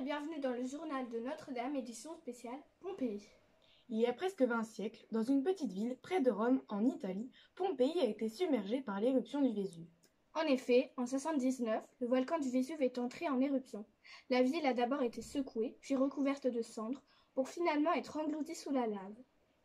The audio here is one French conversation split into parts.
et bienvenue dans le journal de Notre-Dame, édition spéciale Pompéi. Il y a presque 20 siècles, dans une petite ville près de Rome, en Italie, Pompéi a été submergée par l'éruption du Vésuve. En effet, en 79, le volcan du Vésuve est entré en éruption. La ville a d'abord été secouée, puis recouverte de cendres, pour finalement être engloutie sous la lave.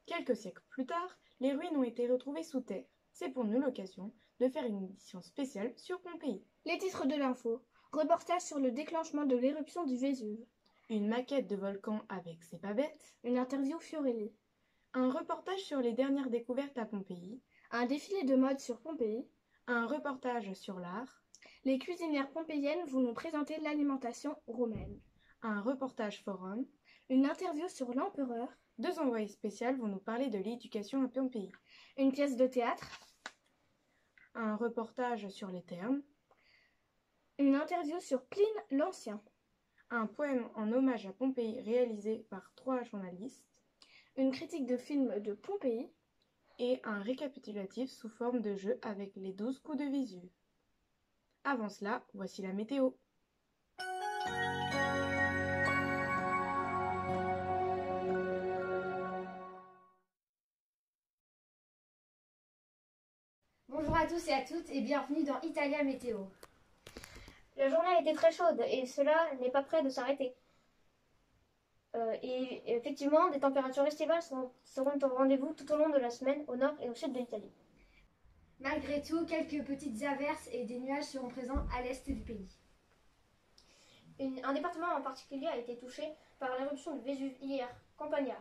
Quelques siècles plus tard, les ruines ont été retrouvées sous terre. C'est pour nous l'occasion de faire une édition spéciale sur Pompéi. Les titres de l'info. Reportage sur le déclenchement de l'éruption du Vésuve. Une maquette de volcan avec C'est pas bête. Une interview Fiorelli. Un reportage sur les dernières découvertes à Pompéi. Un défilé de mode sur Pompéi. Un reportage sur l'art. Les cuisinières pompéiennes vont nous présenter l'alimentation romaine. Un reportage forum. Une interview sur l'empereur. 2 envoyés spéciaux vont nous parler de l'éducation à Pompéi. Une pièce de théâtre. Un reportage sur les thermes. Une interview sur Pline l'Ancien. Un poème en hommage à Pompéi réalisé par 3 journalistes. Une critique de film de Pompéi. Et un récapitulatif sous forme de jeu avec les 12 coups de Vésuve. Avant cela, voici la météo. Bonjour à tous et à toutes et bienvenue dans Italia Météo. La journée a été très chaude et cela n'est pas prêt de s'arrêter. Et effectivement, des températures estivales seront au rendez-vous tout au long de la semaine au nord et au sud de l'Italie. Malgré tout, quelques petites averses et des nuages seront présents à l'est du pays. Un département en particulier a été touché par l'éruption du Vésuve hier, Campania.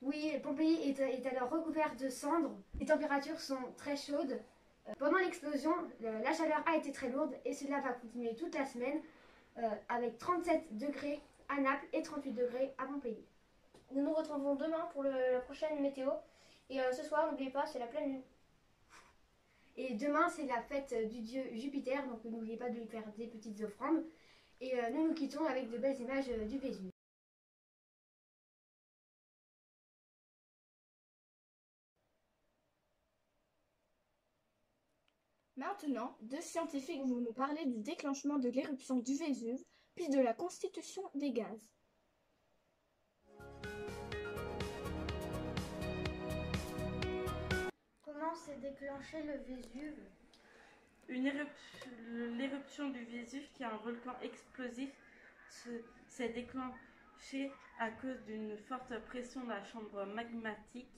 Oui, Pompéi est alors recouvert de cendres. Les températures sont très chaudes. Pendant l'explosion, la chaleur a été très lourde et cela va continuer toute la semaine avec 37 degrés à Naples et 38 degrés à Pompéi. Nous nous retrouvons demain pour la prochaine météo. Et ce soir, n'oubliez pas, c'est la pleine lune. Et demain, c'est la fête du dieu Jupiter, donc n'oubliez pas de lui faire des petites offrandes. Et nous nous quittons avec de belles images du Vésuve. Maintenant, 2 scientifiques vont nous parler du déclenchement de l'éruption du Vésuve, puis de la constitution des gaz. Comment s'est déclenché le Vésuve? L'éruption du Vésuve, qui est un volcan explosif, s'est déclenchée à cause d'une forte pression de la chambre magmatique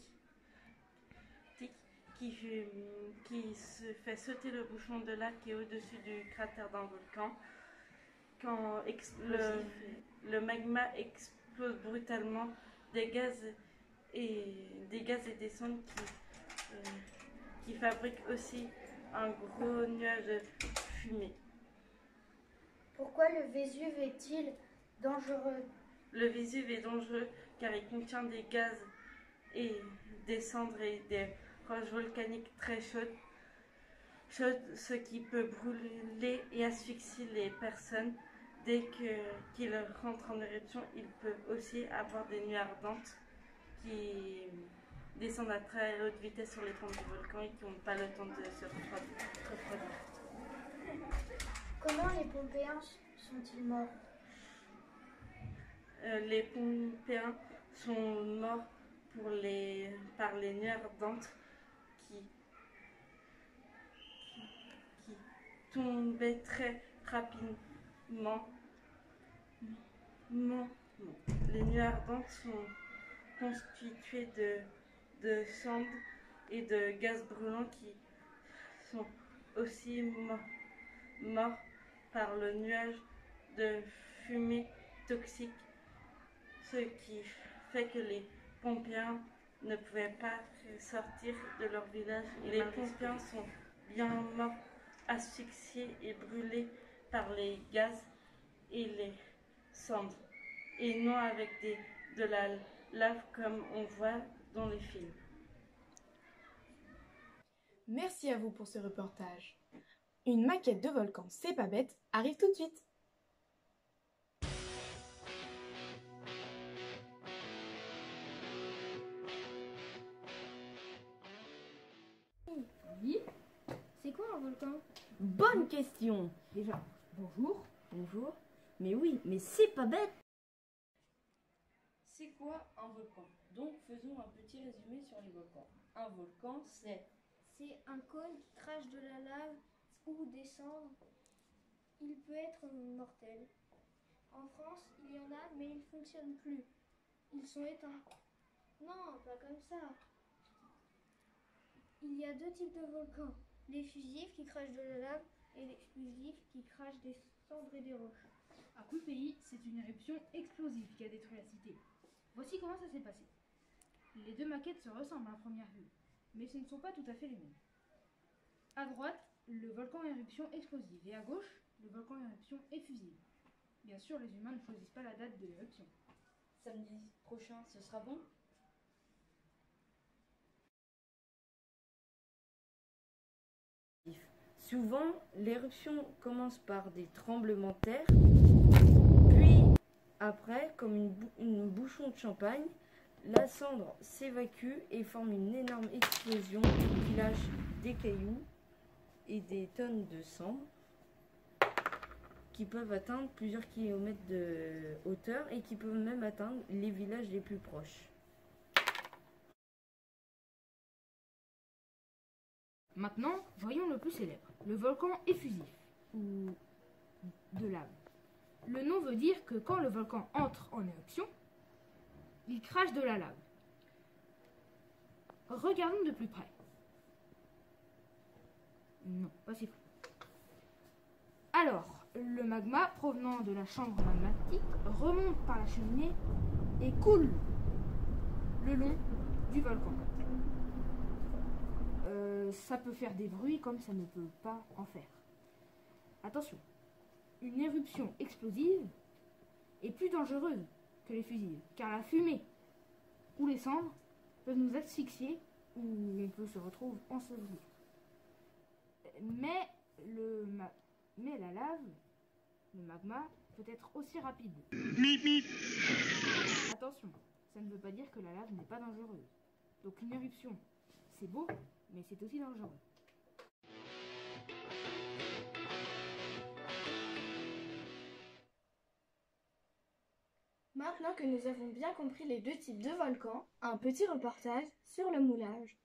qui se fait sauter le bouchon de l'air qui est au-dessus du cratère d'un volcan. Quand le magma explose brutalement, des gaz et des cendres qui fabriquent aussi un gros nuage de fumée. Pourquoi le Vésuve est-il dangereux? Le Vésuve est dangereux car il contient des gaz et des cendres et des roches volcaniques très chaudes, ce qui peut brûler et asphyxier les personnes. Dès qu'il rentre en éruption, il peut aussi avoir des nuées ardentes qui descendent à très haute vitesse sur les troncs du volcan et qui n'ont pas le temps de se refroidir. Comment les Pompéens sont-ils morts? Les Pompéens sont morts par les nuées ardentes qui tombaient très rapidement. Les nuées ardentes sont constituées de cendres et de gaz brûlants qui sont aussi morts par le nuage de fumée toxique, ce qui fait que les Pompéens ne pouvaient pas sortir de leur village. Les Pompéens sont bien morts, asphyxiés et brûlés par les gaz et les cendres, et non avec de la lave comme on voit dans les films. Merci à vous pour ce reportage. Une maquette de volcan, c'est pas bête, arrive tout de suite. Oui. C'est quoi un volcan? Bonne question. Déjà, bonjour. Bonjour. Mais oui, mais c'est pas bête. C'est quoi un volcan? Donc faisons un petit résumé sur les volcans. Un volcan, c'est un cône qui crache de la lave ou des cendres. Il peut être mortel. En France, il y en a, mais ils ne fonctionnent plus. Ils sont éteints. Non, pas comme ça. Il y a deux types de volcans. Les fusifs qui crachent de la lave et l'explosif qui crache des cendres et des roches. À Pompéi, c'est une éruption explosive qui a détruit la cité. Voici comment ça s'est passé. Les deux maquettes se ressemblent à première vue, mais ce ne sont pas tout à fait les mêmes. À droite, le volcan à éruption explosive et à gauche, le volcan à éruption effusive. Bien sûr, les humains ne choisissent pas la date de l'éruption. samedi prochain, ce sera bon? Souvent, l'éruption commence par des tremblements de terre, puis après, comme une bouchon de champagne, la cendre s'évacue et forme une énorme explosion qui lâche des cailloux et des tonnes de cendres qui peuvent atteindre plusieurs kilomètres de hauteur et qui peuvent même atteindre les villages les plus proches. Maintenant, voyons le plus célèbre, le volcan effusif, ou de lave. Le nom veut dire que quand le volcan entre en éruption, il crache de la lave. Regardons de plus près. Non, pas si près. Alors, le magma provenant de la chambre magmatique remonte par la cheminée et coule le long du volcan. Ça peut faire des bruits comme ça ne peut pas en faire. Attention, une éruption explosive est plus dangereuse que les fusibles, car la fumée ou les cendres peuvent nous asphyxier ou on peut se retrouver enseveli. Mais la lave, le magma, peut être aussi rapide. Attention, ça ne veut pas dire que la lave n'est pas dangereuse. Donc une éruption, c'est beau, mais c'est aussi dangereux. Maintenant que nous avons bien compris les deux types de volcans, un petit reportage sur le moulage.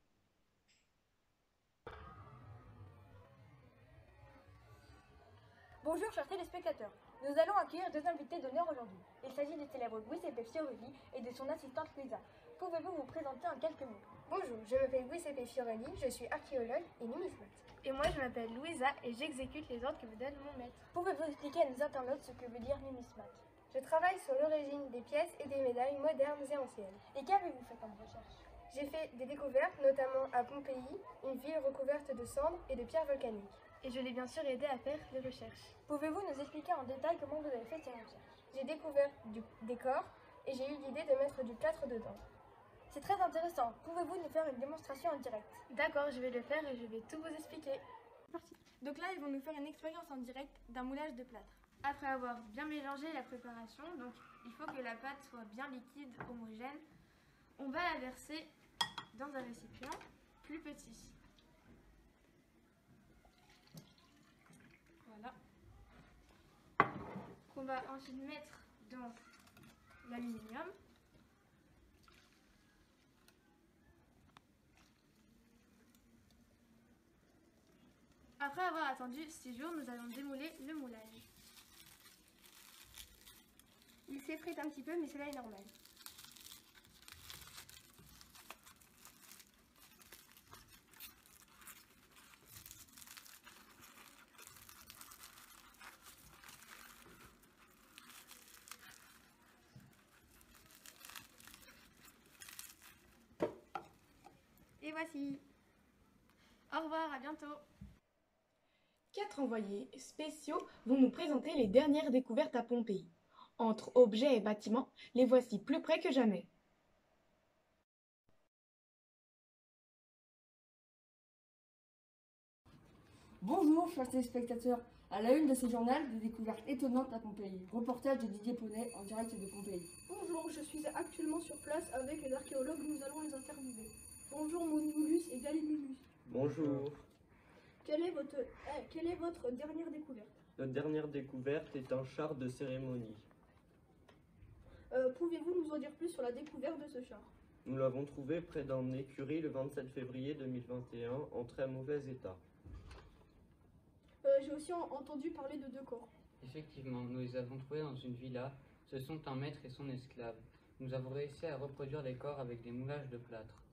Bonjour chers téléspectateurs, nous allons accueillir deux invités d'honneur aujourd'hui. Il s'agit du célèbre Giuseppe Fiorelli et de son assistante Luisa. Pouvez-vous vous présenter en quelques mots? Bonjour, je m'appelle Giuseppe Fiorelli, je suis archéologue et numismate. Et moi je m'appelle Louisa et j'exécute les ordres que me donne mon maître. Pouvez-vous expliquer à nos internautes ce que veut dire numismate? Je travaille sur l'origine des pièces et des médailles modernes et anciennes. Et qu'avez-vous fait comme recherche? J'ai fait des découvertes, notamment à Pompéi, une ville recouverte de cendres et de pierres volcaniques. Et je l'ai bien sûr aidé à faire des recherches. Pouvez-vous nous expliquer en détail comment vous avez fait ces recherches? J'ai découvert des corps et j'ai eu l'idée de mettre du plâtre dedans. C'est très intéressant. Pouvez-vous nous faire une démonstration en direct? D'accord, je vais le faire et je vais tout vous expliquer. Parti. Donc là, ils vont nous faire une expérience en direct d'un moulage de plâtre. Après avoir bien mélangé la préparation, donc il faut que la pâte soit bien liquide, homogène, on va la verser dans un récipient plus petit. Voilà. Qu'on va ensuite mettre dans l'aluminium. Après avoir attendu 6 jours, nous allons démouler le moulage. Il s'effrite un petit peu, mais cela est normal. Et voici. Au revoir, à bientôt. 4 envoyés spéciaux vont nous présenter les dernières découvertes à Pompéi. Entre objets et bâtiments, les voici plus près que jamais. Bonjour chers téléspectateurs, à la une de ce journal, des découvertes étonnantes à Pompéi. Reportage de Didier Poney en direct de Pompéi. Bonjour, je suis actuellement sur place avec les archéologues, nous allons les interviewer. Bonjour Monimulus et Gallimulus. Bonjour. Quelle est votre dernière découverte? Notre dernière découverte est un char de cérémonie. Pouvez-vous nous en dire plus sur la découverte de ce char? Nous l'avons trouvé près d'un écurie le 27 février 2021 en très mauvais état. J'ai aussi entendu parler de 2 corps. Effectivement, nous les avons trouvés dans une villa. Ce sont un maître et son esclave. Nous avons réussi à reproduire les corps avec des moulages de plâtre.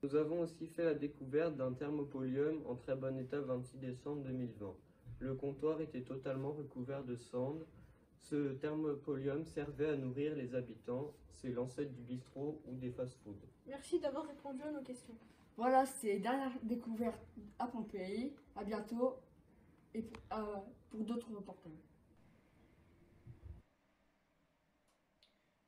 Nous avons aussi fait la découverte d'un thermopolium en très bon état le 26 décembre 2020. Le comptoir était totalement recouvert de cendres. Ce thermopolium servait à nourrir les habitants. C'est l'ancêtre du bistrot ou des fast-foods. Merci d'avoir répondu à nos questions. Voilà, c'est les dernières découvertes à Pompéi. À bientôt et pour d'autres reportages.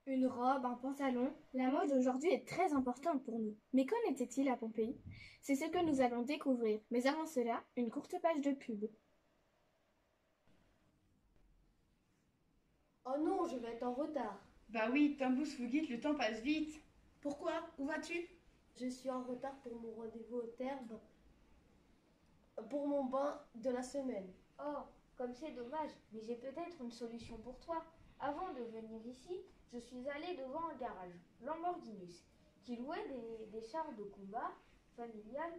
Une robe, un pantalon, la mode aujourd'hui est très importante pour nous. Mais qu'en était-il à Pompéi? C'est ce que nous allons découvrir. Mais avant cela, une courte page de pub. Oh non, je vais être en retard. Bah oui, Tambous Fugit, le temps passe vite. Pourquoi? Où vas-tu? Je suis en retard pour mon rendez-vous au terme, pour mon bain de la semaine. Oh, comme c'est dommage, mais j'ai peut-être une solution pour toi. Avant de venir ici, je suis allée devant un garage, Lamborghinus, qui louait des chars de combat, familial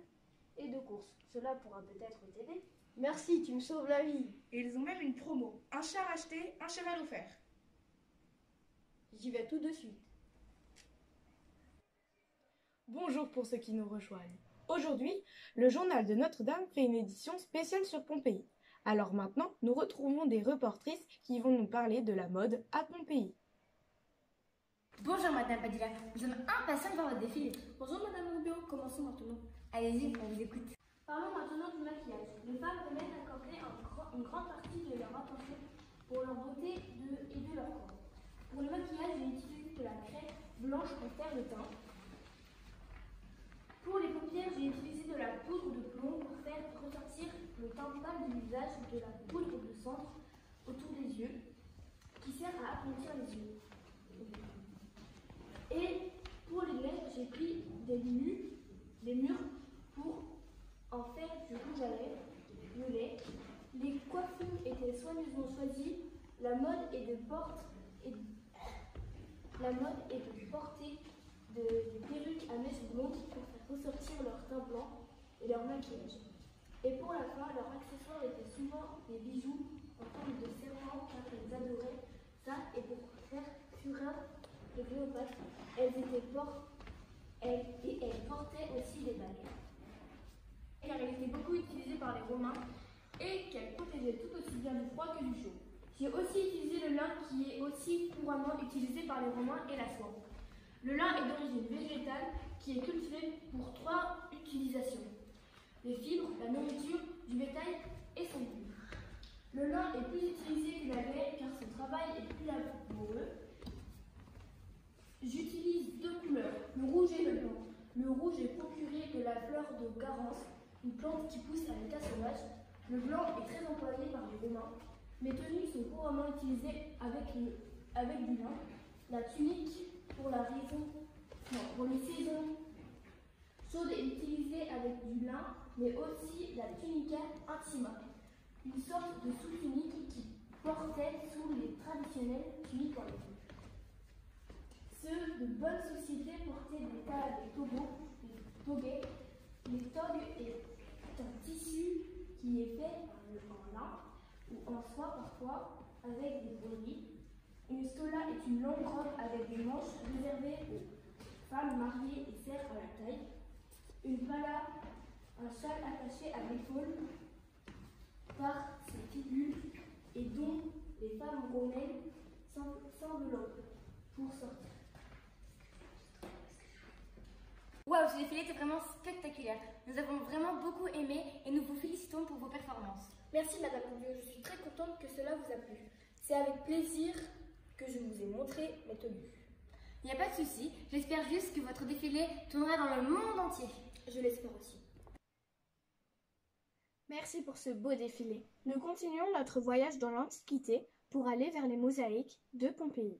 et de course. Cela pourra peut-être t'aider. Merci, tu me sauves la vie. Et ils ont même une promo. Un char acheté, un cheval offert. J'y vais tout de suite. Bonjour pour ceux qui nous rejoignent. Aujourd'hui, le journal de Notre-Dame fait une édition spéciale sur Pompéi. Alors maintenant, nous retrouvons des reportrices qui vont nous parler de la mode à Pompéi. Bonjour Madame Padilla, nous sommes impatients de voir votre défilé. Bonjour Madame Rubio, commençons maintenant. Allez-y, on vous écoute. Parlons maintenant du maquillage. Les femmes remettent à accorder une grande partie de leur attention pour leur beauté et de leur corps. Pour le maquillage, j'ai utilisé de la crème blanche pour faire le teint. Pour les paupières, j'ai utilisé de la poudre de plomb pour faire ressortir le teint pâle du visage, de la poudre de cendre autour des yeux, qui sert à aplantir les yeux. Et pour les lèvres, j'ai pris des mûres pour en faire du rouge à lèvres violet. Les coiffures étaient soigneusement choisies. La mode est de porter des perruques à mèches blondes pour faire ressortir leur teint blanc et leur maquillage. Et pour la fin, leurs accessoires étaient souvent des bijoux en forme de serpent car elles adoraient ça. Et pour faire fureur et Cléopâtre, elles portaient aussi des bagues. Car elle était beaucoup utilisée par les Romains et qu'elle protégeait tout aussi bien du froid que du chaud. J'ai aussi utilisé le lin qui est aussi couramment utilisé par les Romains et la soie. Le lin est d'origine végétale qui est cultivé pour 3 utilisations: les fibres, la nourriture, du bétail et son goût. Le lin est plus utilisé que la laine car son travail est plus laboureux. J'utilise 2 couleurs, le rouge et le blanc. Le rouge est procuré de la fleur de Garance, une plante qui pousse à l'état sauvage. Le blanc est très employé par les Romains. Mes tenues sont couramment utilisées avec du lin. La tunique pour les saisons chaudes est utilisée avec du lin, mais aussi la tunica intima, une sorte de sous-tunique qui portait sous les traditionnelles tuniques en laine. Ceux de bonne société portaient des tas de togues. Les togues est un tissu qui est fait en lin ou en soie parfois avec des broderies. Une stola est une longue robe avec des manches réservées aux femmes mariées et sert à la taille. Une pala, un châle attaché à l'épaule par ses figules et dont les femmes romaines s'enveloppent pour sortir. Waouh, ce défilé était vraiment spectaculaire. Nous avons vraiment beaucoup aimé et nous vous félicitons pour vos performances. Merci Madame Rubio, je suis très contente que cela vous a plu. C'est avec plaisir que je vous ai montré mes tenues. Il n'y a pas de souci, j'espère juste que votre défilé tournera dans le monde entier. Je l'espère aussi. Merci pour ce beau défilé. Nous continuons notre voyage dans l'Antiquité pour aller vers les mosaïques de Pompéi.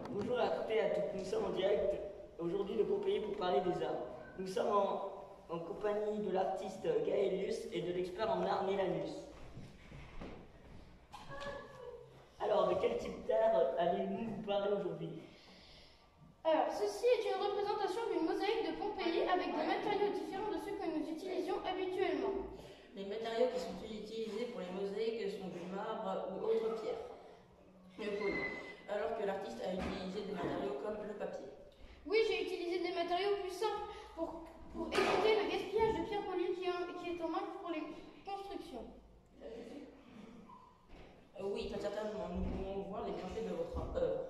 Bonjour à toutes et à tous, nous sommes en direct aujourd'hui de Pompéi pour parler des arts. Nous sommes en compagnie de l'artiste Gaëlius et de l'expert en art Mélanus. Alors, de quel type d'art allez-vous vous parler aujourd'hui? Alors, ceci est une représentation d'une mosaïque de Pompéi avec des matériaux différents de ceux que nous utilisions habituellement. Les matériaux qui sont utilisés pour les mosaïques sont du marbre ou autres pierres polies, alors que l'artiste a utilisé des matériaux comme le papier. Oui, j'ai utilisé des matériaux plus simples pour éviter le gaspillage de pierres polies qui est en manque pour les constructions. Oui, très certainement. Nous pouvons voir les bienfaits de votre œuvre.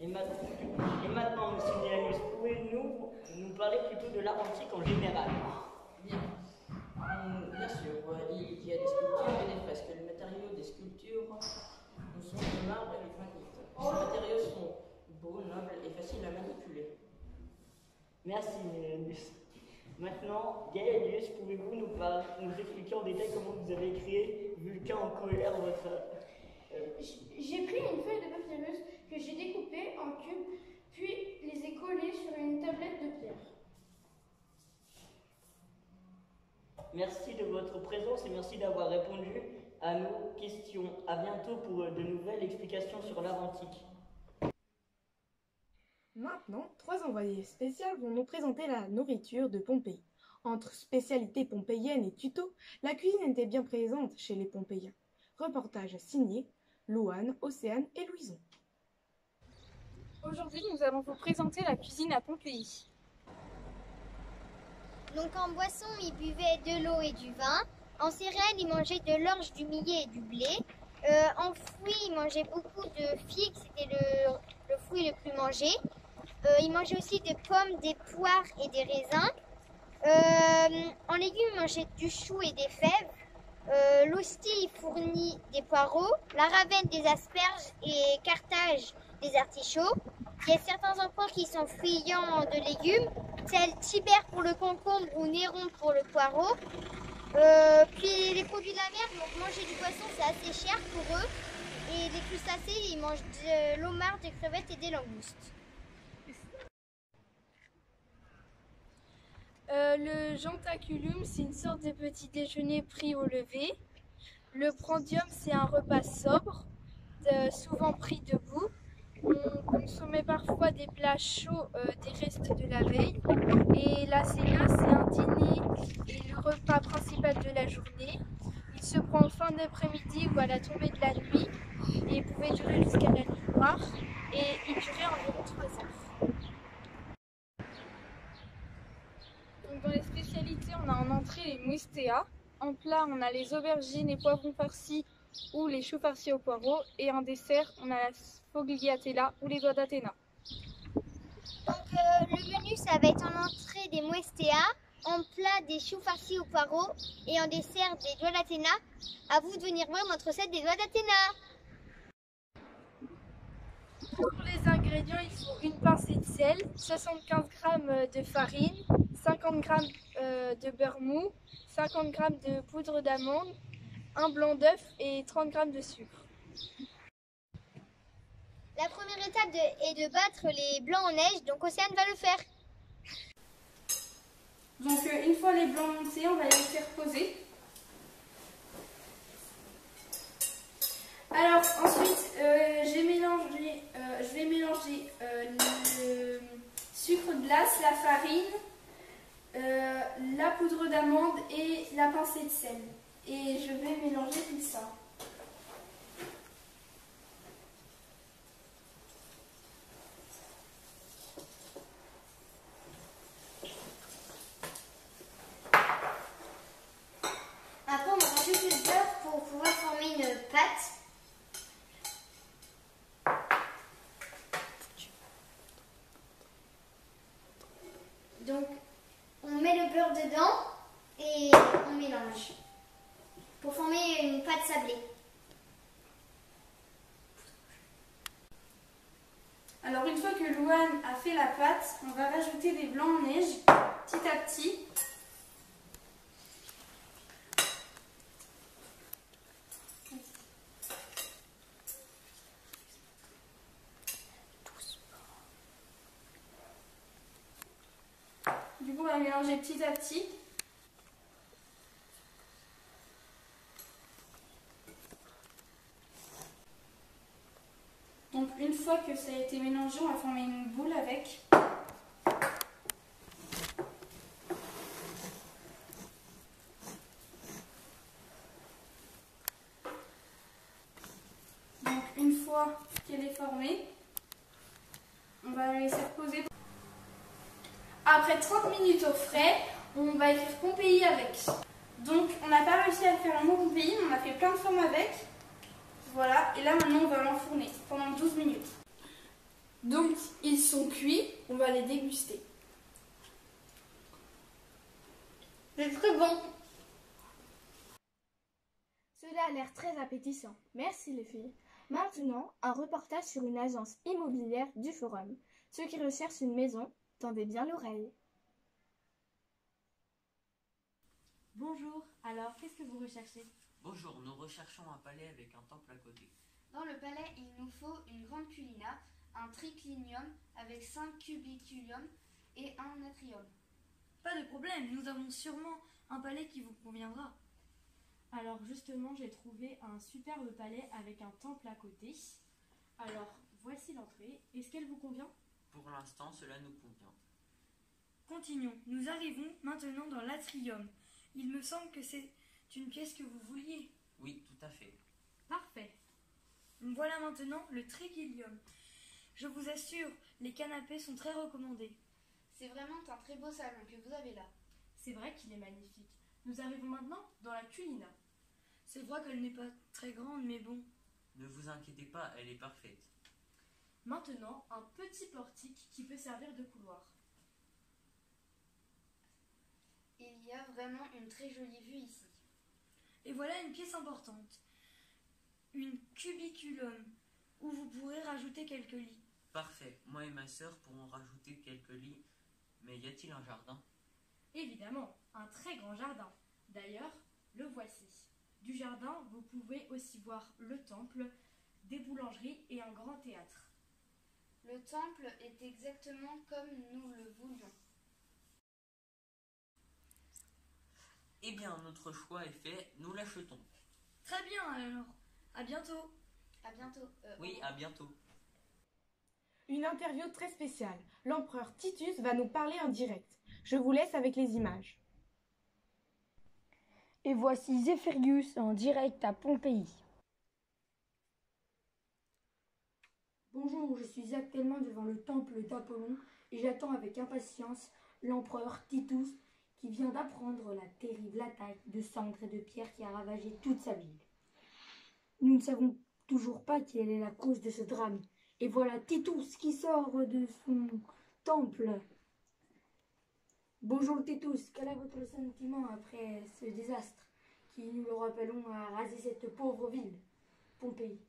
Et maintenant, monsieur Mélanus, pouvez-vous nous parler plutôt de l'art antique en général? Bien. Bien sûr, il y a des sculptures et des fresques. Les matériaux des sculptures sont le marbre et le granit. Ces matériaux sont beaux, nobles et faciles à manipuler. Merci, Mélanus. Maintenant, Gaëlius, pouvez-vous nous expliquer en détail comment vous avez créé Vulcain en colère votre... J'ai pris une feuille de papyrus que j'ai découpée en cubes, puis les ai collés sur une tablette de pierre. Merci de votre présence et merci d'avoir répondu à nos questions. À bientôt pour de nouvelles explications sur l'art antique. Maintenant, 3 envoyés spéciaux vont nous présenter la nourriture de Pompéi. Entre spécialités pompéiennes et tutos, la cuisine était bien présente chez les Pompéiens. Reportage signé Louane, Océane et Louison. Aujourd'hui, nous allons vous présenter la cuisine à Pompéi. Donc en boisson, ils buvaient de l'eau et du vin. En céréales, ils mangeaient de l'orge, du millet et du blé. En fruits, ils mangeaient beaucoup de figues, c'était le fruit le plus mangé. Ils mangeaient aussi des pommes, des poires et des raisins. En légumes, ils mangeaient du chou et des fèves. L'hostie fournit des poireaux, la Ravenne des asperges et Carthage des artichauts. Il y a certains empereurs qui sont friands de légumes, tels Tibère pour le concombre ou Néron pour le poireau. Puis les produits de la mer, donc manger du poisson c'est assez cher pour eux. Et les crustacés, ils mangent de l'homard, des crevettes et des langoustes. Le jentaculum, c'est une sorte de petit déjeuner pris au lever. Le prandium, c'est un repas sobre, souvent pris debout. On consommait parfois des plats chauds des restes de la veille. Et la cena, c'est un dîner et le repas principal de la journée. Il se prend en fin d'après-midi ou à la tombée de la nuit. Et il pouvait durer jusqu'à la nuit noire. Et il durait environ 3 heures. Donc dans les spécialités, on a en entrée les muistea. En plat, on a les aubergines et poivrons farcis ou les choux farcis au poireau. Et en dessert, on a la sfogliatella ou les doigts d'Athéna. Donc le menu, ça va être en entrée des muistea, en plat des choux farcis au poireau et en dessert des doigts d'Athéna. À vous de venir voir notre recette des doigts d'Athéna. Pour les ingrédients, il faut une pincée de sel, 75 g de farine, 50 g de beurre mou, 50 g de poudre d'amande, un blanc d'œuf et 30 g de sucre. La première étape est de battre les blancs en neige, donc Océane va le faire. Donc une fois les blancs montés, on va les faire poser. Alors ensuite, je vais mélanger le sucre glace, la farine, la poudre d'amande et la pincée de sel. Et je vais mélanger tout ça. Après, on va rajouter le beurre pour pouvoir former une pâte. Donc, on met le beurre dedans et on mélange pour former une pâte sablée. Alors une fois que Louane a fait la pâte, on va rajouter des blancs en neige petit à petit. Du coup, va mélanger petit à petit. Donc une fois que ça a été mélangé, on va former une boule avec. Donc une fois qu'elle est formée, on va la laisser reposer. Après 30 minutes au frais, on va écrire Pompéi avec. Donc on n'a pas réussi à faire un mot Pompéi, mais on a fait plein de formes avec. Voilà, et là maintenant on va l'enfourner pendant 12 minutes. Donc ils sont cuits, on va les déguster. C'est très bon. Cela a l'air très appétissant. Merci les filles. Maintenant, un reportage sur une agence immobilière du Forum. Ceux qui recherchent une maison, tendez bien l'oreille. Bonjour, alors qu'est-ce que vous recherchez? Bonjour, nous recherchons un palais avec un temple à côté. Dans le palais, il nous faut une grande culina, un triclinium avec 5 cubiculiums et un atrium. Pas de problème, nous avons sûrement un palais qui vous conviendra. Alors justement, j'ai trouvé un superbe palais avec un temple à côté. Alors, voici l'entrée. Est-ce qu'elle vous convient? Pour l'instant, cela nous convient. Continuons. Nous arrivons maintenant dans l'atrium. Il me semble que c'est une pièce que vous vouliez. Oui, tout à fait. Parfait. Voilà maintenant le triclinium. Je vous assure, les canapés sont très recommandés. C'est vraiment un très beau salon que vous avez là. C'est vrai qu'il est magnifique. Nous arrivons maintenant dans la culina. C'est vrai qu'elle n'est pas très grande, mais bon. Ne vous inquiétez pas, elle est parfaite. Maintenant, un petit portique qui peut servir de couloir. Il y a vraiment une très jolie vue ici. Et voilà une pièce importante. Une cubiculum, où vous pourrez rajouter quelques lits. Parfait. Moi et ma sœur pourrons rajouter quelques lits. Mais y a-t-il un jardin? Évidemment, un très grand jardin. D'ailleurs, le voici. Du jardin, vous pouvez aussi voir le temple, des boulangeries et un grand théâtre. Le temple est exactement comme nous le voulions. Eh bien, notre choix est fait, nous l'achetons. Très bien alors, à bientôt. À bientôt. Oui, à bientôt. Une interview très spéciale. L'empereur Titus va nous parler en direct. Je vous laisse avec les images. Et voici Zéphirius en direct à Pompéi. Bonjour, je suis actuellement devant le temple d'Apollon et j'attends avec impatience l'empereur Titus qui vient d'apprendre la terrible attaque de cendres et de pierres qui a ravagé toute sa ville. Nous ne savons toujours pas quelle est la cause de ce drame. Et voilà Titus qui sort de son temple. Bonjour Titus, quel est votre sentiment après ce désastre qui, nous le rappelons, a rasé cette pauvre ville, Pompéi?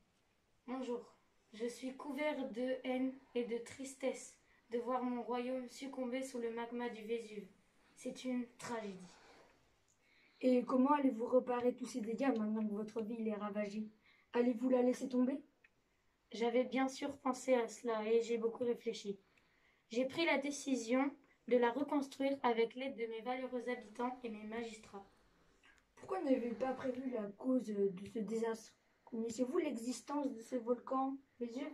Bonjour, je suis couvert de haine et de tristesse de voir mon royaume succomber sous le magma du Vésuve. C'est une tragédie. Et comment allez-vous réparer tous ces dégâts maintenant que votre ville est ravagée? Allez-vous la laisser tomber? J'avais bien sûr pensé à cela et j'ai beaucoup réfléchi. J'ai pris la décision de la reconstruire avec l'aide de mes valeureux habitants et mes magistrats. Pourquoi n'avez-vous pas prévu la cause de ce désastre? Connaissez-vous l'existence de ce volcan Vésuve?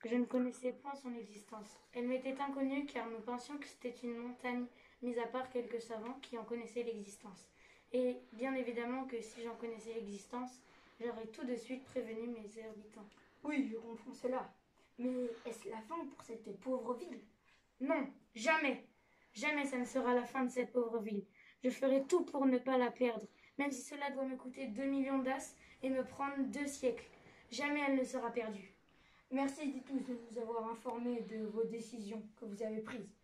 Je ne connaissais point son existence. Elle m'était inconnue car nous pensions que c'était une montagne, mis à part quelques savants qui en connaissaient l'existence. Et bien évidemment que si j'en connaissais l'existence, j'aurais tout de suite prévenu mes habitants. Oui, je comprends cela. Mais est-ce la fin pour cette pauvre ville? Non, jamais. Jamais ça ne sera la fin de cette pauvre ville. Je ferai tout pour ne pas la perdre, même si cela doit me coûter 2 millions d'as et me prendre 2 siècles. Jamais elle ne sera perdue. Merci Titus de nous avoir informés de vos décisions que vous avez prises.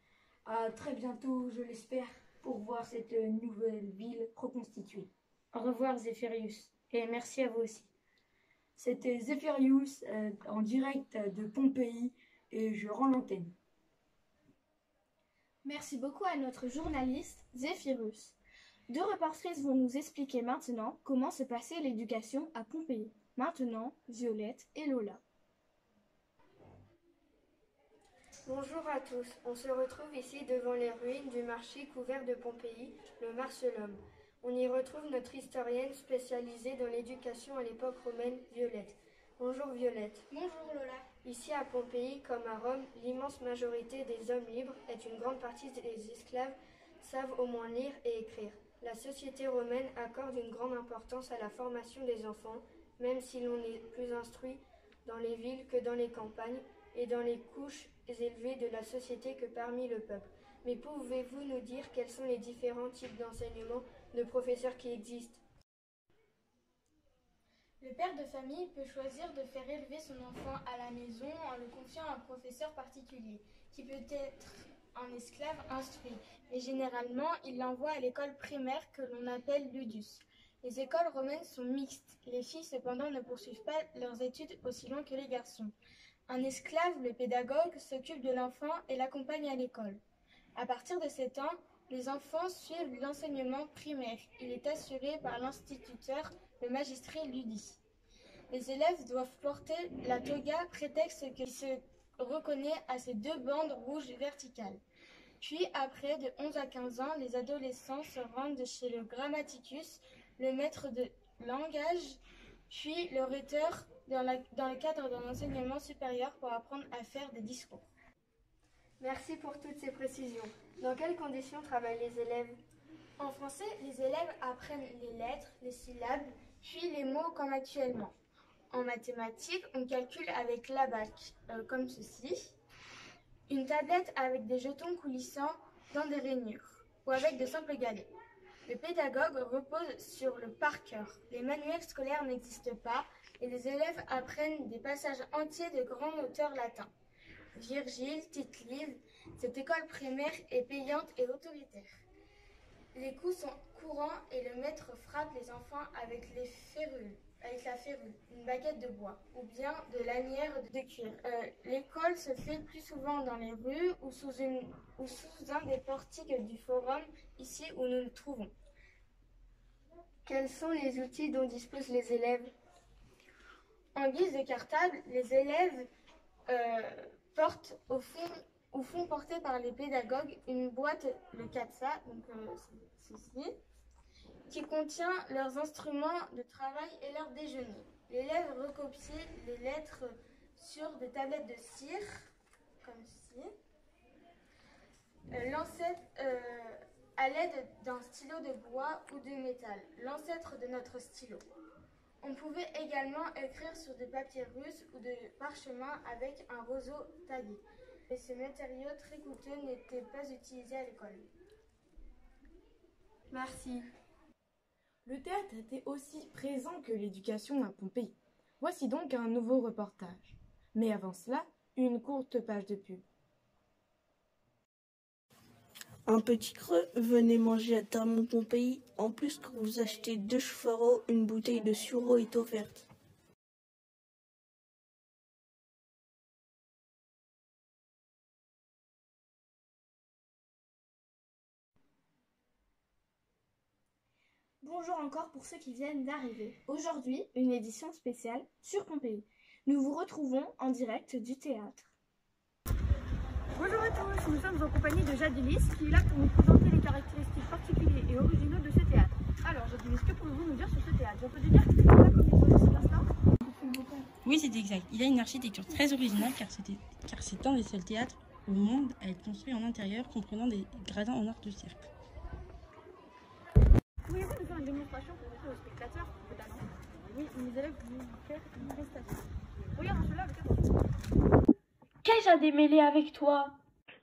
À très bientôt, je l'espère, pour voir cette nouvelle ville reconstituée. Au revoir Zéphirius, et merci à vous aussi. C'était Zéphirius en direct de Pompéi et je rends l'antenne. Merci beaucoup à notre journaliste Zéphirius. 2 reportrices vont nous expliquer maintenant comment se passait l'éducation à Pompéi. Maintenant, Violette et Lola. Bonjour à tous, on se retrouve ici devant les ruines du marché couvert de Pompéi, le Marcellum. On y retrouve notre historienne spécialisée dans l'éducation à l'époque romaine, Violette. Bonjour Violette. Bonjour Lola. Ici à Pompéi, comme à Rome, l'immense majorité des hommes libres et une grande partie des esclaves savent au moins lire et écrire. La société romaine accorde une grande importance à la formation des enfants, même si l'on est plus instruit dans les villes que dans les campagnes et dans les couches élevées de la société que parmi le peuple. Mais pouvez-vous nous dire quels sont les différents types d'enseignements de professeurs qui existent? Le père de famille peut choisir de faire élever son enfant à la maison en le confiant à un professeur particulier, qui peut être un esclave instruit, mais généralement il l'envoie à l'école primaire que l'on appelle ludus. Les écoles romaines sont mixtes, les filles cependant ne poursuivent pas leurs études aussi loin que les garçons. Un esclave, le pédagogue, s'occupe de l'enfant et l'accompagne à l'école. À partir de 7 ans, les enfants suivent l'enseignement primaire. Il est assuré par l'instituteur, le magistré ludis. Les élèves doivent porter la toga, prétexte qui se reconnaît à ses 2 bandes rouges verticales. Puis, après de 11 à 15 ans, les adolescents se rendent chez le grammaticus, le maître de langage, puis le rhéteur dans le cadre d'un enseignement supérieur pour apprendre à faire des discours. Merci pour toutes ces précisions. Dans quelles conditions travaillent les élèves? En français, les élèves apprennent les lettres, les syllabes, puis les mots comme actuellement. En mathématiques, on calcule avec l'abac, comme ceci. Une tablette avec des jetons coulissant dans des rainures, ou avec de simples galets. Le pédagogue repose sur le par cœur. Les manuels scolaires n'existent pas et les élèves apprennent des passages entiers de grands auteurs latins. Virgile, Tite-Live, cette école primaire est payante et autoritaire. Les coups sont courants et le maître frappe les enfants avec la férule, une baguette de bois ou bien de lanières de cuir. L'école se fait plus souvent dans les rues ou sous un des portiques du forum, ici où nous nous trouvons. Quels sont les outils dont disposent les élèves? En guise de cartable, les élèves portent font porter par les pédagogues une boîte, le CATSA, donc ceci, qui contient leurs instruments de travail et leur déjeuner. L'élève recopie les lettres sur des tablettes de cire, comme ceci, à l'aide d'un stylo de bois ou de métal, l'ancêtre de notre stylo. On pouvait également écrire sur des papiers russes ou de parchemin avec un roseau taillé. Mais ce matériau très coûteux n'était pas utilisé à l'école. Merci. Le théâtre était aussi présent que l'éducation à Pompéi. Voici donc un nouveau reportage. Mais avant cela, une courte page de pub. Un petit creux, venez manger à Tarmont Pompéi. En plus, quand vous achetez 2 choux-farros, une bouteille de sureau est offerte. Bonjour encore pour ceux qui viennent d'arriver. Aujourd'hui, une édition spéciale sur Pompéi. Nous vous retrouvons en direct du théâtre. Bonjour à tous, nous sommes en compagnie de Jadilis qui est là pour nous présenter les caractéristiques particulières et originaux de ce théâtre. Alors Jadilis, que pouvez-vous nous dire sur ce théâtre? On peut dire que c'est pas comme les autres, c'est bien ça? Oui, c'est exact. Il a une architecture très originale car c'est un des seuls théâtres au monde à être construit en intérieur comprenant des gradins en art de cirque. Pouvez-vous nous faire une démonstration pour montrer aux spectateurs vos talents? Oui, mes élèves vont faire une prestation. Regarde cela avec attention. Qu'ai-je à démêler avec toi?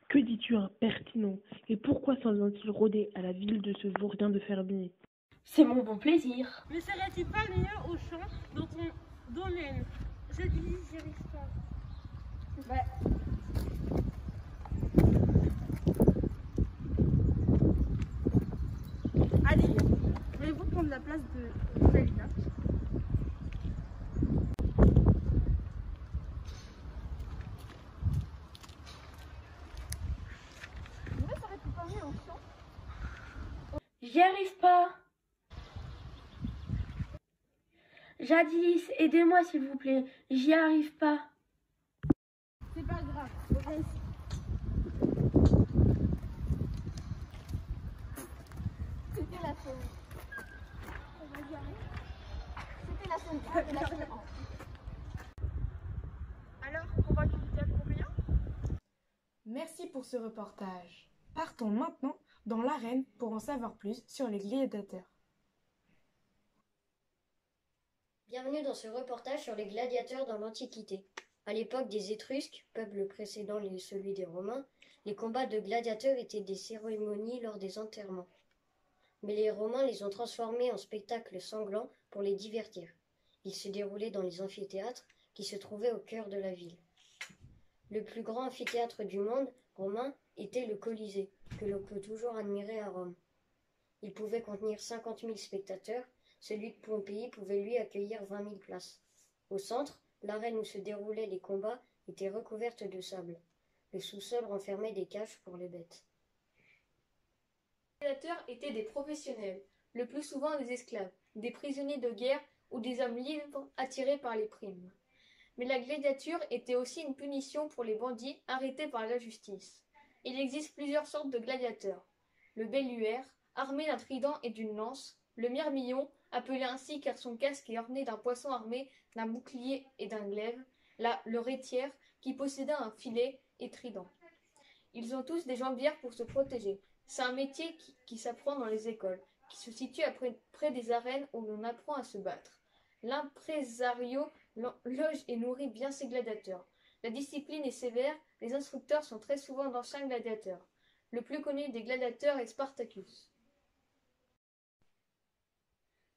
Que dis-tu impertinent? Et pourquoi s'en vient-il rôder à la ville de ce vaurien de fermier? C'est mon bon plaisir. Ne serait-il pas mieux au champ dans ton domaine? Je dis, j'y arrive pas. Ouais. Allez, voulez-vous prendre la place de Rosalina? J'y arrive pas. Jadilis, aidez-moi s'il vous plaît. J'y arrive pas. C'est pas grave, reviens ici. C'était la scène. C'était la scène 1 et la scène 1. Alors, convaincu du théâtre pompéien? Merci pour ce reportage. Partons maintenant dans l'arène pour en savoir plus sur les gladiateurs. Bienvenue dans ce reportage sur les gladiateurs dans l'Antiquité. À l'époque des Étrusques, peuple précédent celui des Romains, les combats de gladiateurs étaient des cérémonies lors des enterrements. Mais les Romains les ont transformés en spectacles sanglants pour les divertir. Ils se déroulaient dans les amphithéâtres qui se trouvaient au cœur de la ville. Le plus grand amphithéâtre du monde romain était le Colisée, que l'on peut toujours admirer à Rome. Il pouvait contenir 50 000 spectateurs, celui de Pompéi pouvait lui accueillir 20 000 places. Au centre, l'arène où se déroulaient les combats était recouverte de sable. Le sous-sol renfermait des cages pour les bêtes. Les gladiateurs étaient des professionnels, le plus souvent des esclaves, des prisonniers de guerre ou des hommes libres attirés par les primes. Mais la gladiature était aussi une punition pour les bandits arrêtés par la justice. Il existe plusieurs sortes de gladiateurs. Le belluaire, armé d'un trident et d'une lance, le myrmillon, appelé ainsi car son casque est orné d'un poisson armé d'un bouclier et d'un glaive, le rétiaire, qui possédait un filet et trident. Ils ont tous des jambières pour se protéger. C'est un métier qui s'apprend dans les écoles, qui se situe près des arènes où l'on apprend à se battre. L'impresario loge et nourrit bien ses gladiateurs. La discipline est sévère, les instructeurs sont très souvent d'anciens gladiateurs. Le plus connu des gladiateurs est Spartacus.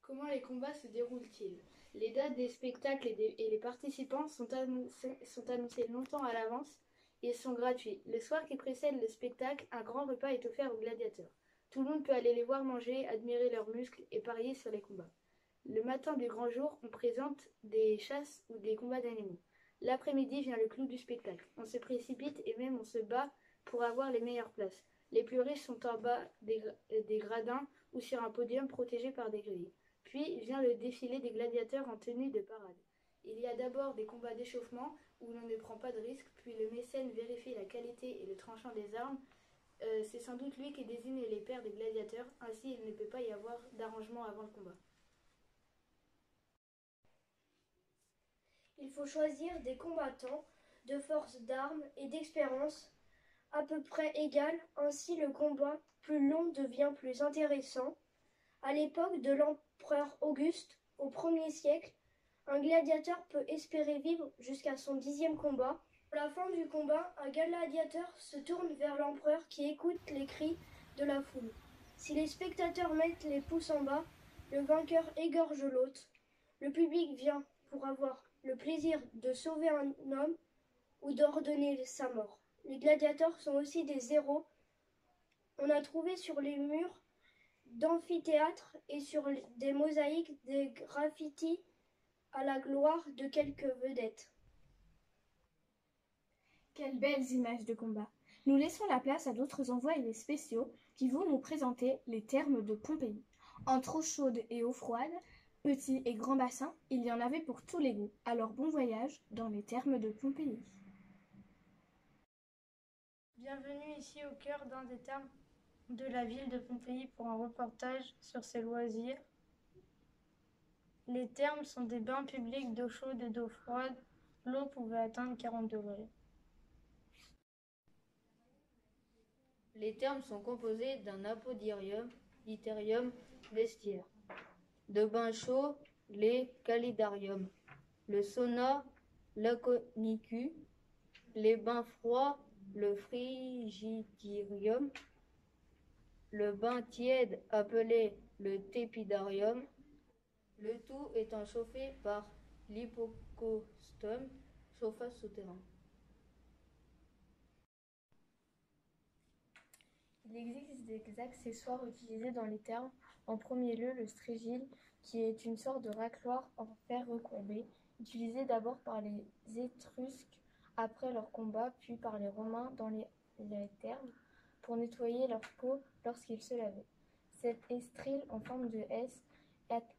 Comment les combats se déroulent-ils? Les dates des spectacles et les participants sont annoncés longtemps à l'avance et sont gratuits. Le soir qui précède le spectacle, un grand repas est offert aux gladiateurs. Tout le monde peut aller les voir manger, admirer leurs muscles et parier sur les combats. Le matin du grand jour, on présente des chasses ou des combats d'animaux. L'après-midi vient le clou du spectacle. On se précipite et même on se bat pour avoir les meilleures places. Les plus riches sont en bas des gradins ou sur un podium protégé par des grilles. Puis vient le défilé des gladiateurs en tenue de parade. Il y a d'abord des combats d'échauffement où l'on ne prend pas de risque, puis le mécène vérifie la qualité et le tranchant des armes. C'est sans doute lui qui désigne les pairs des gladiateurs, ainsi il ne peut pas y avoir d'arrangement avant le combat. Il faut choisir des combattants de force d'armes et d'expérience à peu près égales, ainsi le combat plus long devient plus intéressant. À l'époque de l'empereur Auguste, au 1er siècle, un gladiateur peut espérer vivre jusqu'à son 10e combat. À la fin du combat, un gladiateur se tourne vers l'empereur qui écoute les cris de la foule. Si les spectateurs mettent les pouces en bas, le vainqueur égorge l'autre. Le public vient pour avoir le plaisir de sauver un homme ou d'ordonner sa mort. Les gladiateurs sont aussi des héros. On a trouvé sur les murs d'amphithéâtres et sur des mosaïques des graffitis à la gloire de quelques vedettes. Quelles belles images de combat! Nous laissons la place à d'autres envoyés spéciaux qui vont nous présenter les thermes de Pompéi. Entre eau chaude et eau froide, petits et grands bassins, il y en avait pour tous les goûts. Alors bon voyage dans les thermes de Pompéi. Bienvenue ici au cœur d'un des thermes de la ville de Pompéi pour un reportage sur ses loisirs. Les thermes sont des bains publics d'eau chaude et d'eau froide. L'eau pouvait atteindre 40 degrés. Les thermes sont composés d'un apodirium, literium, vestiaire. De bains chauds, les calidarium. Le sauna, l'aconicu. Les bains froids, le frigidirium. Le bain tiède appelé le tépidarium. Le tout étant chauffé par l'hypocostum, chauffage souterrain. Il existe des accessoires utilisés dans les thermes. En premier lieu, le strigile, qui est une sorte de racloir en fer recourbé, utilisé d'abord par les Étrusques après leur combat, puis par les Romains dans les thermes, pour nettoyer leur peau lorsqu'ils se lavaient. Cette estrile en forme de S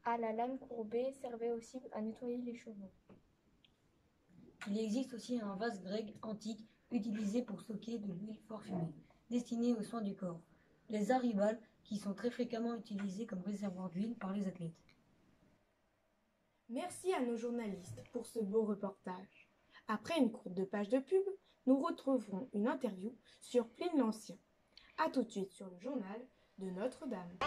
à la lame courbée servait aussi à nettoyer les cheveux. Il existe aussi un vase grec antique utilisé pour stocker de l'huile parfumée. destinés aux soins du corps. Les arribales, qui sont très fréquemment utilisés comme réservoir d'huile par les athlètes. Merci à nos journalistes pour ce beau reportage. Après une courte page de pub, nous retrouverons une interview sur Pline l'Ancien. A tout de suite sur le journal de Notre-Dame.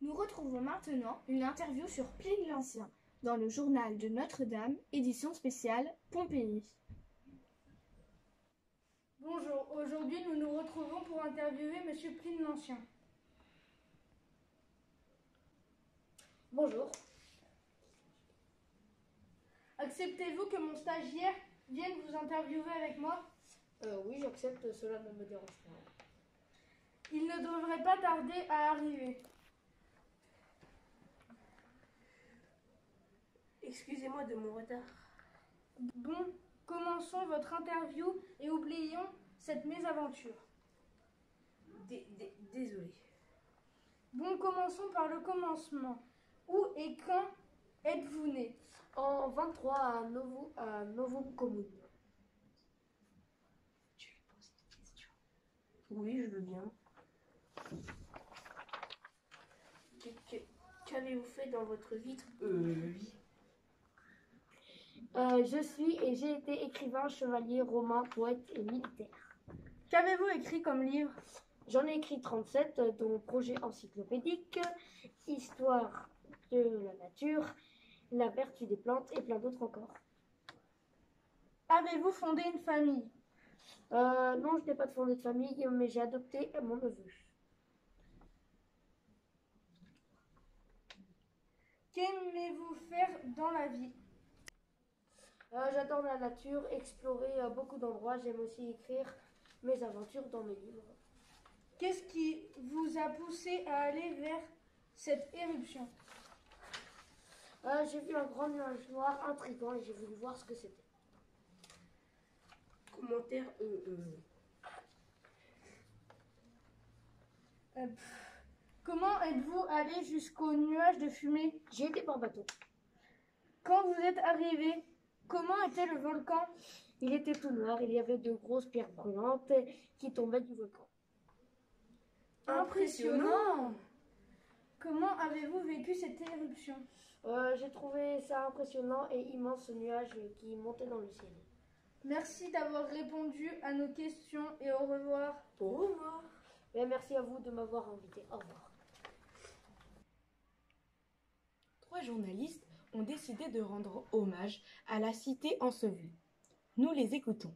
Nous retrouvons maintenant une interview sur Pline l'Ancien dans le journal de Notre-Dame, édition spéciale Pompéi. Bonjour, aujourd'hui nous nous retrouvons pour interviewer Monsieur Pline l'Ancien. Bonjour. Acceptez-vous que mon stagiaire vienne vous interviewer avec moi? Oui, j'accepte, cela ne me dérange pas. Il ne devrait pas tarder à arriver. Excusez-moi de mon retard. Bon, commençons votre interview et oublions cette mésaventure. Désolé. Bon, commençons par le commencement. Où et quand êtes-vous né? En 23 à Novo Comune. Tu lui poses une question? Oui, je veux bien. Qu'avez-vous fait dans votre vie? Je suis et j'ai été écrivain, chevalier, romain, poète et militaire. Qu'avez-vous écrit comme livre? J'en ai écrit 37, dont projet encyclopédique, histoire de la nature, la vertu des plantes et plein d'autres encore. Avez-vous fondé une famille? Non, je n'ai pas fondé de famille, mais j'ai adopté mon neveu. Qu'aimez-vous faire dans la vie? J'adore la nature, explorer beaucoup d'endroits. J'aime aussi écrire mes aventures dans mes livres. Qu'est-ce qui vous a poussé à aller vers cette éruption? J'ai vu un grand nuage noir intriguant et j'ai voulu voir ce que c'était. Commentaire Comment êtes-vous allé jusqu'au nuage de fumée? J'ai été par bateau. Quand vous êtes arrivé, comment était le volcan? Il était tout noir, il y avait de grosses pierres brûlantes qui tombaient du volcan. Impressionnant! Comment avez-vous vécu cette éruption? J'ai trouvé ça impressionnant et immense, ce nuage qui montait dans le ciel. Merci d'avoir répondu à nos questions et au revoir. Au revoir. Et merci à vous de m'avoir invité. Au revoir. 3 journalistes ont décidé de rendre hommage à la cité ensevelie. Nous les écoutons.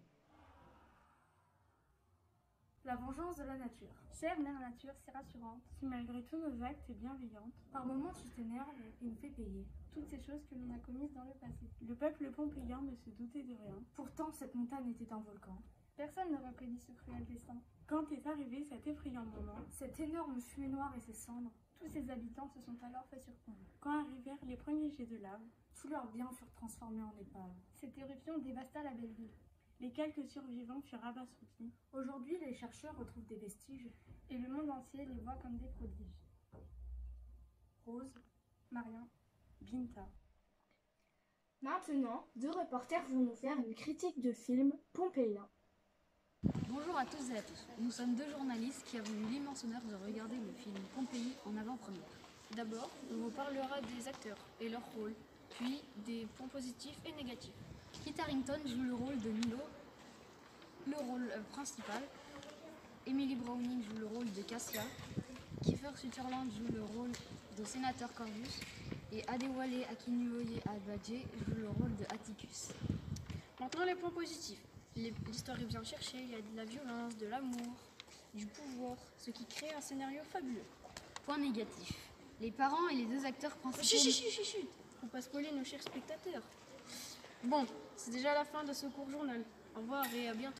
La vengeance de la nature. Chère mère nature, si rassurante, si malgré tous nos actes est bienveillante, par moments tu t'énerves et nous fais payer toutes ces choses que l'on a commises dans le passé. Le peuple pompéien ne se doutait de rien. Pourtant, cette montagne était un volcan. Personne n'aurait prédit ce cruel destin. Quand est arrivé cet effrayant moment, Cette énorme fumée noire et ses cendres, tous ses habitants se sont alors fait surprendre. quand arrivèrent les premiers jets de lave, tous leurs biens furent transformés en épave. Cette éruption dévasta la belle ville. Les quelques survivants furent abasourdis. Aujourd'hui, les chercheurs retrouvent des vestiges et le monde entier les voit comme des prodiges. Rose, Marion, Binta. Maintenant, deux reporters vont nous faire une critique de film pompéien. Bonjour à tous et à tous. Nous sommes deux journalistes qui avons eu l'immense honneur de regarder le film Pompéi en avant-première. D'abord, on vous parlera des acteurs et leur rôle, puis des points positifs et négatifs. Kit Harington joue le rôle de Milo, le rôle principal. Emily Browning joue le rôle de Cassia. Kiefer Sutherland joue le rôle de sénateur Corvus. Et Adewale Akinnuoye Agbaje joue le rôle de Atticus. Maintenant les points positifs. L'histoire est bien cherchée, il y a de la violence, de l'amour, du pouvoir, ce qui crée un scénario fabuleux. Point négatif. Les parents et les deux acteurs principaux... Chut, faut pas spoiler nos chers spectateurs. Bon, c'est déjà la fin de ce court journal. Au revoir et à bientôt.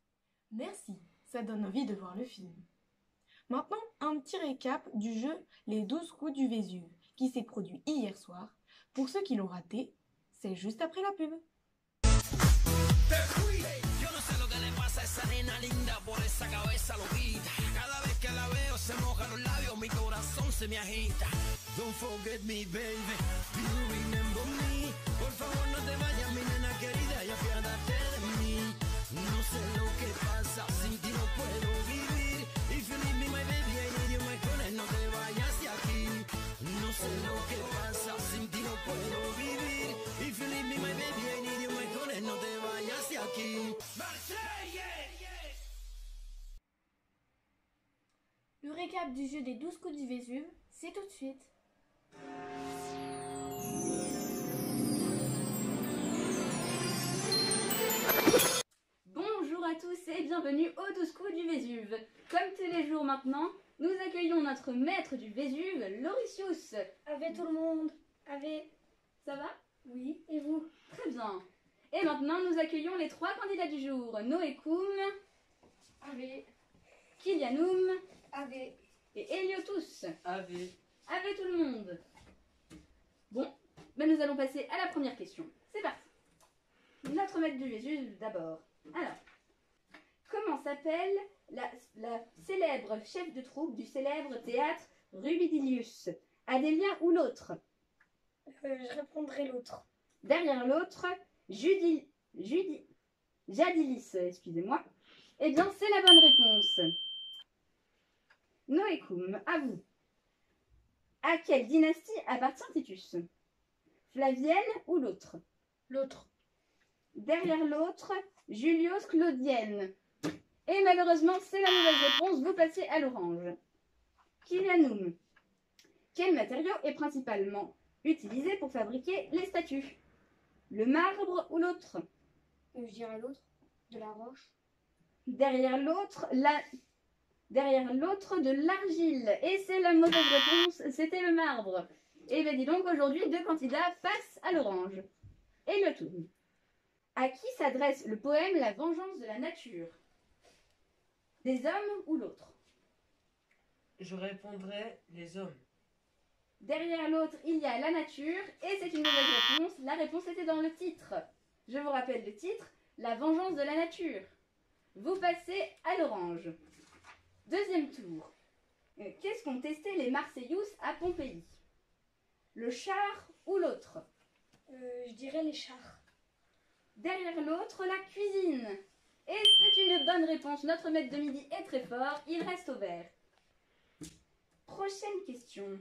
Merci, ça donne envie de voir le film. Maintenant, un petit récap du jeu Les 12 coups du Vésuve, qui s'est produit hier soir. Pour ceux qui l'ont raté, c'est juste après la pub. Esa nena linda por esa cabeza loquita. Cada vez que la veo se moja los labios, mi corazón se me agita. Don't forget me, baby. Do you remember me? Por favor no te vayas, mi nena querida, y apiádate de mí. No sé lo que pasa, sin ti no puedo vivir. If you leave me, my baby, I need you, my honey, no te vayas de aquí. No sé lo que pasa, sin ti no puedo vivir. If you leave me, my baby, I need you, my honey, no te vayas de aquí. Le récap du jeu des 12 coups du Vésuve, c'est tout de suite. Bonjour à tous et bienvenue aux 12 coups du Vésuve. Comme tous les jours maintenant, nous accueillons notre maître du Vésuve, Lauricius. Ave tout le monde. Ave. Ça va? Oui, et vous? Très bien. Et maintenant, nous accueillons les trois candidats du jour, Noé Koum, Ave. Kylianoum, Ave. et Eliotus. Ave. Ave tout le monde. Bon, ben nous allons passer à la première question. C'est parti. Notre maître du Vésuve d'abord. Alors, comment s'appelle la célèbre chef de troupe du célèbre théâtre Rubidilius? Adélien ou l'autre? Je répondrai l'autre. Derrière l'autre, Jadilis, excusez-moi. Eh bien, c'est la bonne réponse. Noé Koum, à vous. À quelle dynastie appartient Titus? Flavienne ou l'autre? L'autre. Derrière l'autre, Julius Claudienne. Et malheureusement, c'est la mauvaise réponse, vous passez à l'orange. Kylianoum. Quel matériau est principalement utilisé pour fabriquer les statues? Le marbre ou l'autre? Je dirais l'autre. De la roche. Derrière l'autre, de l'argile. Et c'est la mauvaise réponse, c'était le marbre. Et bien dis donc, aujourd'hui, deux candidats passent à l'orange. Et le tour. À qui s'adresse le poème La vengeance de la nature? Des hommes ou l'autre? Je répondrai les hommes. Derrière l'autre, il y a la nature, et c'est une mauvaise réponse. La réponse était dans le titre. Je vous rappelle le titre, La vengeance de la nature. Vous passez à l'orange. Deuxième tour. Qu'est-ce qu'ont testé les Marseillous à Pompéi? Le char ou l'autre? Je dirais les chars. Derrière l'autre, la cuisine. Et c'est une bonne réponse. Notre maître de midi est très fort. Il reste au vert. Prochaine question.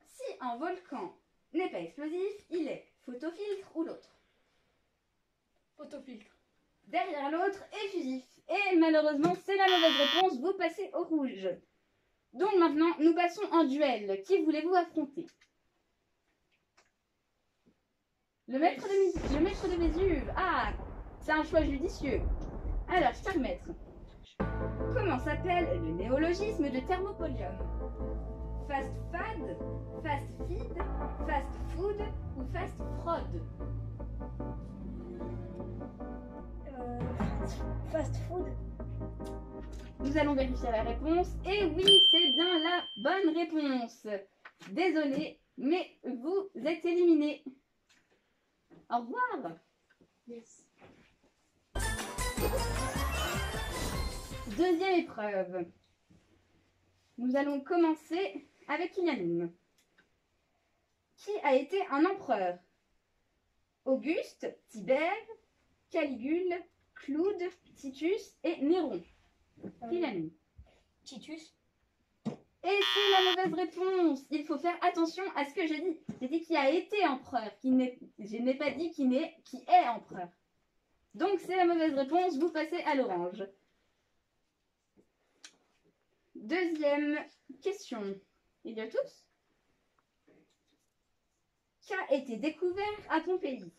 Si un volcan n'est pas explosif, il est photofiltre ou l'autre? Photofiltre. Derrière l'autre est fusif. Et malheureusement, c'est la mauvaise réponse. Vous passez au rouge. Donc maintenant, nous passons en duel. Qui voulez-vous affronter? Le maître de Vésuve. Ah, c'est un choix judicieux. Alors, cher maître, comment s'appelle le néologisme de thermopolium? Fast fad, fast feed, fast food ou fast fraud? Fast-food. Nous allons vérifier la réponse. Et oui, c'est bien la bonne réponse. Désolée, mais vous êtes éliminés. Au revoir. Yes. Deuxième épreuve. Nous allons commencer avec Kylian. Qui a été un empereur? Auguste, Tibère, Caligule, Claude, Titus et Néron. Kylian. Titus. Et c'est la mauvaise réponse. Il faut faire attention à ce que j'ai dit. J'ai dit qui a été empereur. Je n'ai pas dit qui est empereur. Donc c'est la mauvaise réponse. Vous passez à l'orange. Deuxième question. Il y a tous. Qu'a été découvert à Pompéi?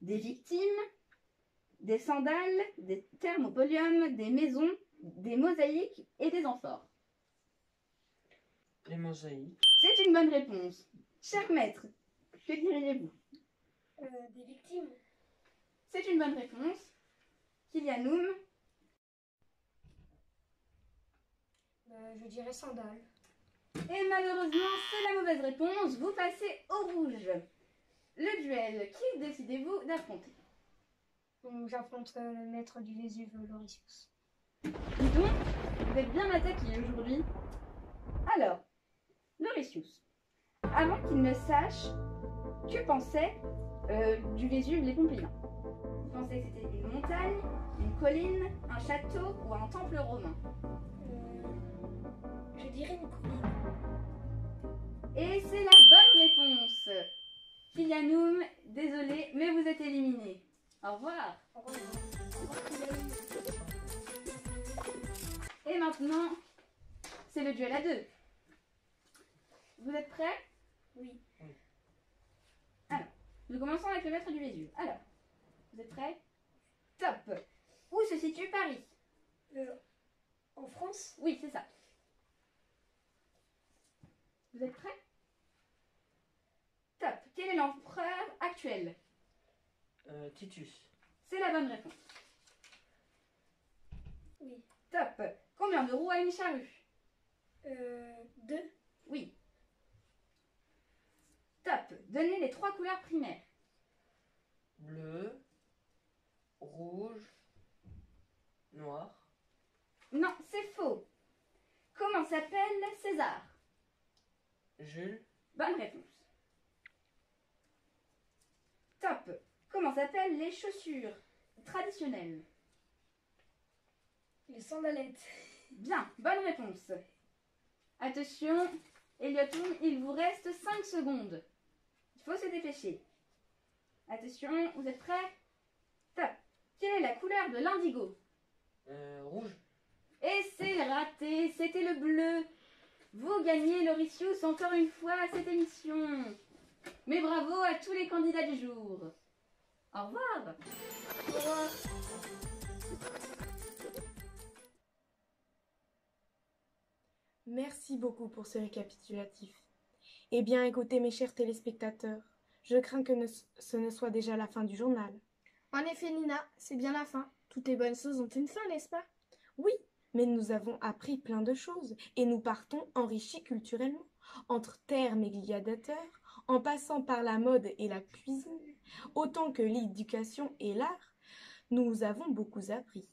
Des victimes, des sandales, des thermopoliums, des maisons, des mosaïques et des amphores. Les mosaïques. C'est une bonne réponse. Cher maître, que diriez-vous? Des victimes. C'est une bonne réponse. Kylianoum? Je dirais sandales. Et malheureusement, c'est la mauvaise réponse. Vous passez au rouge. Le duel, qui décidez-vous d'affronter? J'affronte le maître du Vésuve, Lorisius. Dis donc, vous êtes bien attaqué aujourd'hui. Alors, Lorisius, avant qu'il ne sache, que pensaient du Vésuve les Pompéiens? Vous pensez que c'était une montagne, une colline, un château ou un temple romain? Je dirais une colline. Et c'est la bonne réponse. Kylianoum, désolé, mais vous êtes éliminé. Au revoir. Au revoir. Et maintenant, c'est le duel à deux. Vous êtes prêts? Oui. Alors, nous commençons avec le maître du Vésuve. Alors, vous êtes prêts? Top. Où se situe Paris? En France? Oui, c'est ça. Vous êtes prêts? Top. Quel est l'empereur actuel? Titus. C'est la bonne réponse. Oui. Top. Combien de roues a une charrue? 2. Oui. Top. Donnez les 3 couleurs primaires. Bleu, rouge, noir. Non, c'est faux. Comment s'appelle César? Jules. Bonne réponse. Top. Comment s'appellent les chaussures traditionnelles? Les sandalettes. Bien, bonne réponse. Attention, Eliotoum, il vous reste 5 secondes. Il faut se dépêcher. Attention, vous êtes prêts? Top. Quelle est la couleur de l'indigo? Rouge. Et c'est raté, c'était le bleu. Vous gagnez Lorisius encore une fois à cette émission. Mais bravo à tous les candidats du jour. Au revoir. Au revoir. Merci beaucoup pour ce récapitulatif. Eh bien, écoutez mes chers téléspectateurs, je crains que ce ne soit déjà la fin du journal. En effet, Nina, c'est bien la fin. Toutes les bonnes choses ont une fin, n'est-ce pas? Oui, mais nous avons appris plein de choses et nous partons enrichis culturellement. Entre termes et gladiateurs, en passant par la mode et la cuisine, autant que l'éducation et l'art, nous avons beaucoup appris.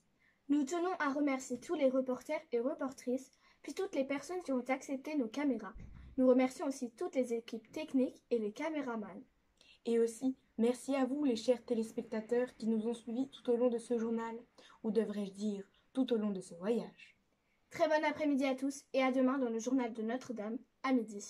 Nous tenons à remercier tous les reporters et reportrices, puis toutes les personnes qui ont accepté nos caméras. Nous remercions aussi toutes les équipes techniques et les caméramans. Et aussi, merci à vous les chers téléspectateurs qui nous ont suivis tout au long de ce journal, ou devrais-je dire, tout au long de ce voyage. Très bon après-midi à tous et à demain dans le journal de Notre-Dame à midi.